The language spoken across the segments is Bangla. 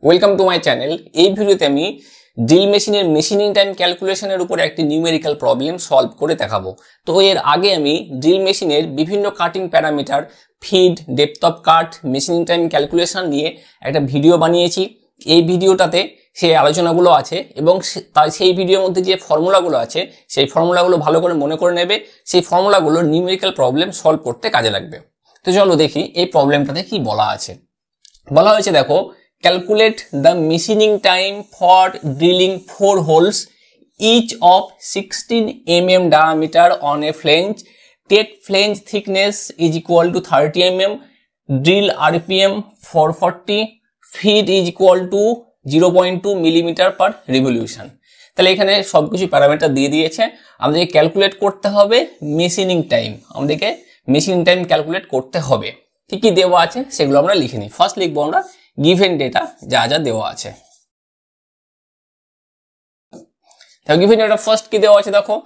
Welcome to my channel. এই ভিডিওতে আমি ড্রিল মেশিনের মেশিনিং টাইম ক্যালকুলেশনের উপরে একটি নিউমেরিক্যাল প্রবলেম সলভ করে দেখাবো। তো এর আগে আমি ড্রিল মেশিনের বিভিন্ন cutting parameter, feed, depth of cut, machining time calculation নিয়ে একটা ভিডিও বানিয়েছি। এই ভিডিওটাতে সেই আলোচনাগুলো আছে এবং সেই ভিডিওর মধ্যে যে ফর্মুলাগুলো আছে সেই ফর্মুলাগুলো ভালো করে মনে করে নেবে। সেই ফর্মুলাগুলো নিউমেরিক্যাল প্রবলেম সলভ করতে কাজে লাগবে। তো চলো দেখি এই প্রবলেমটাতে কি বলা আছে। বলা হয়েছে, দেখো, calculate the machining time for drilling 4 holes each of 16 mm diameter on a flange. Take flange thickness is equal to 30 mm, drill RPM 440, feed is equal to 0.2 millimeter per revolution. তাহলে এখানে সবকিছু প্যারামিটার দিয়ে দিয়েছে, আমাদেরকে ক্যালকুলেট করতে হবে মেশিনিং টাইম। আমাদেরকে মেশিনিং টাইম ক্যালকুলেট করতে হবে। কি কি দেওয়া আছে সেগুলো আমরা লিখে নিই। ফার্স্ট লিখবো আমরা গিভেন ডেটা, যা যা দেওয়া আছে। গিভেন ডেটা ফার্স্ট কি দেওয়া আছে, দেখো,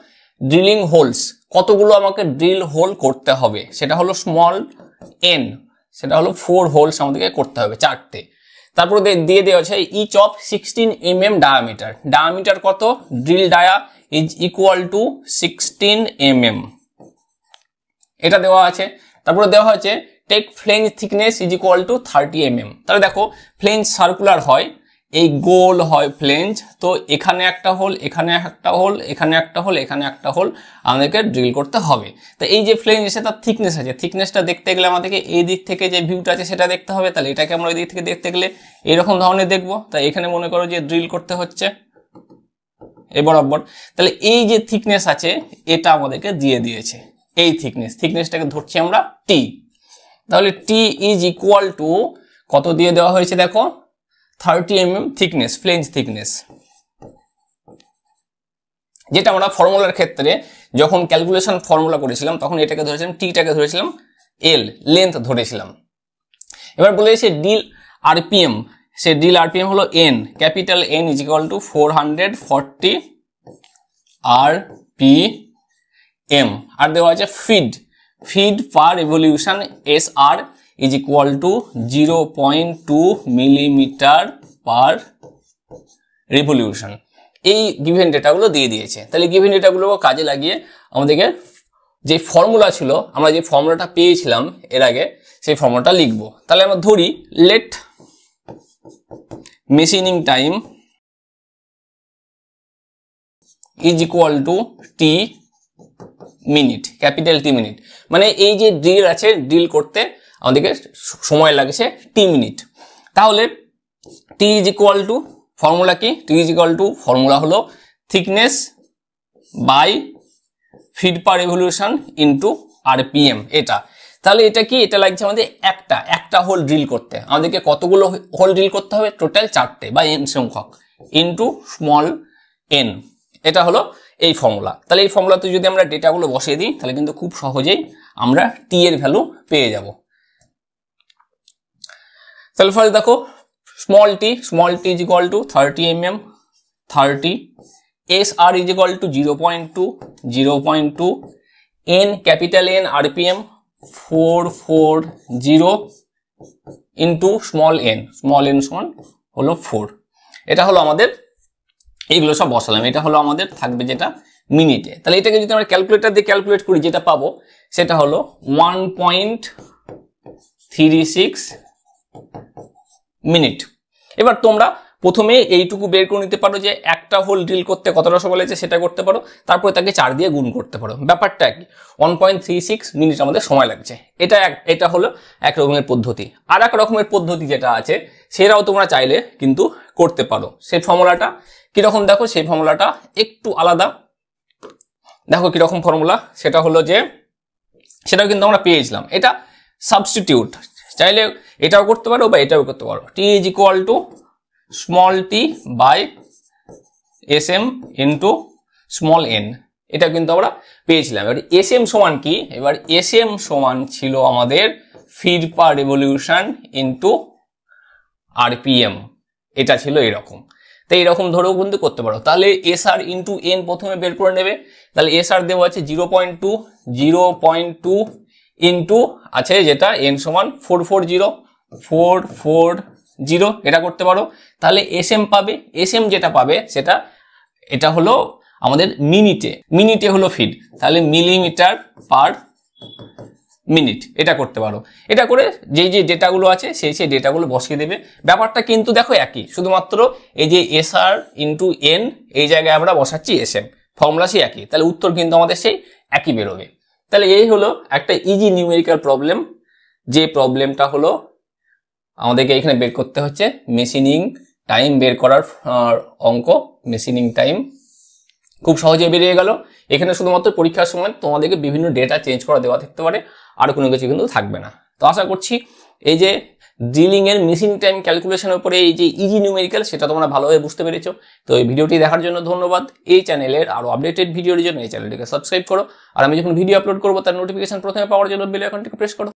ড্রিলিং হোলস, কতগুলো আমাকে ড্রিল হোল করতে হবে, সেটা হলো স্মল এন, সেটা হলো 4 হোলস আমাদেরকে করতে হবে, 4টে। তারপরে দিয়ে দেওয়া আছে each of 16 mm diameter. Diameter কত? Drill dia is equal to 16 mm, এটা দেওয়া আছে। তারপরে দেওয়া হচ্ছে take flange thickness is equal to 30 mm। তাহলে দেখো ফ্লেঞ্জ সার্কুলার হয়, এই গোল হয় ফ্লেঞ্জ, তো এখানে একটা হোল, এখানে একটা হোল, এখানে একটা হোল, এখানে একটা হোল আমাদেরকে ড্রিল করতে হবে। তো এই যে ফ্লেঞ্জ এসে তার থিকনেস আছে, থিকনেসটা দেখতে গেলে আমাদেরকে এই দিক থেকে যে ভিউটা আছে সেটা দেখতে হবে। তাহলে এটাকে আমরা ওই দিক থেকে দেখতে গেলে এরকম ধরনের দেখবো। তাই এখানে মনে করো যে ড্রিল করতে হচ্ছে এই বরাবর। তাহলে এই যে থিকনেস আছে এটা আমাদেরকে দিয়ে দিয়েছে, এই থিকনেসটাকে ধরছি আমরা টি। তাহলে টি ইজ ইকুয়াল টু কত দিয়ে দেওয়া হয়েছে, দেখো, 30 mm থিকনেস, ফ্লেঞ্জ থিকনেস, যেটা আমরা ফর্মুলার ক্ষেত্রে যখন ক্যালকুলেশন ফর্মুলা করেছিলাম তখন এটাকে ধরেছিলাম, টিটাকে ধরেছিলাম এল, লেন্থ ধরেছিলাম। এবার বলে দিয়েছে ডিল আরপিএম, সে ডিল আরপিএম হলো N, capital N is equal two 440 RPM। আর দেওয়া আছে feed per revolution SR is equal to 0.2 millimeter per revolution। এই গিভেন ডেটাগুলো দিয়ে দিয়েছে। তাহলে গিভেন ডেটাগুলো কাজে লাগিয়ে আমাদেরকে যে ফর্মুলা ছিল, আমরা যে ফর্মুলাটা পেয়েছিলাম এর আগে, সেই ফর্মুলাটা লিখবো। তাহলে আমরা ধরি let machining time is equal to T minute, capital T minute. মানে এই যে ড্রিল আছে, ড্রিল করতে আমাদেরকে সময় লাগছে টি মিনিট। তাহলে T is equal to formula কি? T is equal to formula হলো thickness by feed per revolution into RPM, এটা। তাহলে এটা কি? এটা লাগছে আমাদের একটা হোল ড্রিল করতে। আমাদেরকে কতগুলো হোল ড্রিল করতে হবে? টোটাল 4টে বা এন সংখ্যক, ইন্টু স্মল এন, এটা হলো এই ফর্মুলা। তাহলে এই ফর্মুলাতে যদি আমরা ডেটাগুলো বসিয়ে দিই তাহলে কিন্তু খুব সহজেই আমরা টি এর ভ্যালু পেয়ে যাব। তাহলে ফার্স্ট দেখো small tea is equal to 30 mm, 30, SR is equal two 0.2, N capital N RPM 440 into small n সমান হলো 4। এটা হলো আমাদের, এইগুলো সব বসালাম, এটা হলো আমাদের থাকবে যেটা মিনিটে। তাহলে এটাকে যদি আমরা ক্যালকুলেটর দিয়ে ক্যালকুলেট করি, যেটা পাবো সেটা হলো 1.36 মিনিট। এবার তোমরা প্রথমে এইটুকু বের করে নিতে পারো যে একটা হোল ড্রিল করতে কতটা সময় লাগছে সেটা করতে পারো, তারপরে তাকে 4 দিয়ে গুণ করতে পারো। ব্যাপারটা কি, 1.36 মিনিট আমাদের সময় লাগছে। এটা হলো এক রকমের পদ্ধতি। আর এক রকমের পদ্ধতি যেটা আছে সেটাও তোমরা চাইলে কিন্তু করতে পারো। সেই ফর্মুলাটা কিরকম দেখো, সেই ফর্মুলাটা একটু আলাদা। দেখো কিরকম ফর্মুলা, সেটা হলো যে সেটাও কিন্তু আমরা পেয়েছিলাম, এটা সাবস্টিটিউট, চাইলে এটাও করতে পারো বা এটাও করতে পারো। T is equal to small T by S M into small N, এটা কিন্তু আমরা পেয়েছিলাম। এবার এস এম সমান কি? এবার এস এম সমান ছিল আমাদের feed per revolution into RPM, এটা ছিল এরকম। তো এইরকম ধরেও কিন্তু করতে পারো। তাহলে SR ইন্টু এন প্রথমে বের করে নেবে। তাহলে SR দেওয়া আছে 0.2 ইন্টু আছে যেটা এন সমান 440 0 এটা করতে পারো। তাহলে এসএম পাবে, এসএম যেটা পাবে সেটা এটা হলো আমাদের মিনিটে হলো ফিড, তাহলে মিলিমিটার পার মিনিট এটা করতে পারো। এটা করে যেই যে ডেটাগুলো আছে সেই ডেটাগুলো বসিয়ে দেবে। ব্যাপারটা কিন্তু দেখো একই, শুধুমাত্র এই যে এসআর ইন্টু এন এই জায়গায় আমরা বসাচ্ছি এসএম, ফর্মুলা সেই একই, তাহলে উত্তর কিন্তু আমাদের সেই একই বেরোবে। তাহলে এই হলো একটা ইজি নিউমেরিক্যাল প্রবলেম, যে প্রবলেমটা হলো আমাদেরকে এখানে বের করতে হচ্ছে মেশিনিং টাইম বের করার অঙ্ক। মেশিনিং টাইম খুব সহজে বেরিয়ে গেল। এখানে শুধুমাত্র পরীক্ষার সময় তোমাদেরকে বিভিন্ন ডেটা চেঞ্জ করা দেওয়া থাকতে পারে, আর কোনো কিছু কিন্তু থাকবে না। তো আশা করছি এই যে ড্রিলিং এর মেশিন টাইম ক্যালকুলেশনের উপরে এই যে ইজি নিউমেরিক্যাল সেটা তোমরা ভালোভাবে বুঝতে পেরেছো। তো এই ভিডিওটি দেখার জন্য ধন্যবাদ। এই চ্যানেলের আরো আপডেটেড ভিডিওর জন্য এই চ্যানেলটিকে সাবস্ক্রাইব করো, আর আমি যখন ভিডিও আপলোড করবো তার নোটিফিকেশন প্রথমে পাওয়ার জন্য বেল আইকনটিকে প্রেস করো।